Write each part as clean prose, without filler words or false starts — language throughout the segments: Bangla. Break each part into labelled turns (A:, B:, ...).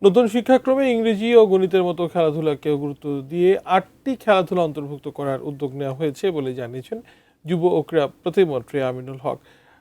A: নতুন শিক্ষাক্রমে ইংরেজি ও গণিতের মতো খেলাধুলাকেও গুরুত্ব দিয়ে ৮টি খেলাধুলা অন্তর্ভুক্ত করার উদ্যোগ নেওয়া হয়েছে বলে জানিয়েছেন যুব ও ক্রীড়া প্রতিমন্ত্রী আমিনুল হক।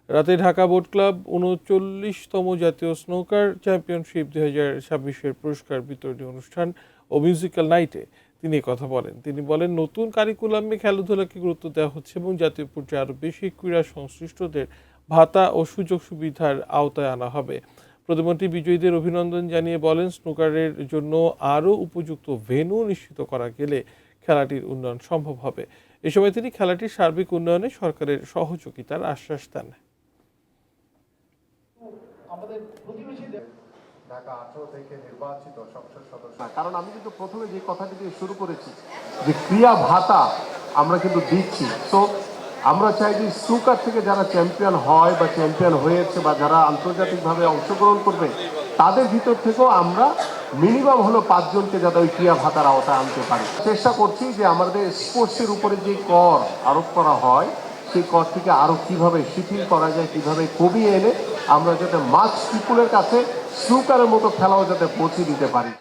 A: রাতে ঢাকা বোট ক্লাব ৩৯তম জাতীয় স্নুকার চ্যাম্পিয়নশিপ ২০২৬-এর পুরস্কার বিতরণী অনুষ্ঠান ও মিউজিক্যাল নাইটে তিনি কথা বলেন। তিনি বলেন, নতুন কারিকুলামে খেলাধুলাকে গুরুত্ব দেওয়া হচ্ছে এবং জাতীয় পর্যায়ে আরও বেশি ক্রীড়া সংশ্লিষ্টদের ভাতা ও সুযোগ সুবিধার আওতায় আনা হবে। প্রধানমন্ত্রী বিজয়ীদের অভিনন্দন জানিয়ে বলেন, স্নুকারের জন্য আরও উপযুক্ত ভেন্যু নিশ্চিত করা গেলে খেলাটির উন্নয়ন সম্ভব হবে। এ সময় তিনি খেলাটির সার্বিক উন্নয়নে সরকারের সহযোগিতার আশ্বাস দেন।
B: কারণ আমি কিন্তু প্রথমে যে কথাটি দিয়ে শুরু করেছি যে ক্রীড়া ভাতা আমরা কিন্তু দিচ্ছি, তো আমরা চাই যে স্নুকার থেকে যারা চ্যাম্পিয়ন হয় বা চ্যাম্পিয়ন হয়েছে বা যারা আন্তর্জাতিকভাবে অংশগ্রহণ করবে তাদের ভিতর থেকেও আমরা মিনিমাম হলো 5 জনকে যাতে ওই ক্রীড়া ভাতার আওতায় আনতে পারি। চেষ্টা করছি যে আমাদের স্পোর্টসের উপরে যে কর আরোপ করা হয় সেই কর থেকে আরো কিভাবে শিথিল করা যায়, কিভাবে কমিয়ে এনে আমরা যাতে মাস পিপুলের কাছে স্নুকারের মতো খেলাও যাতে পৌঁছে দিতে পারি।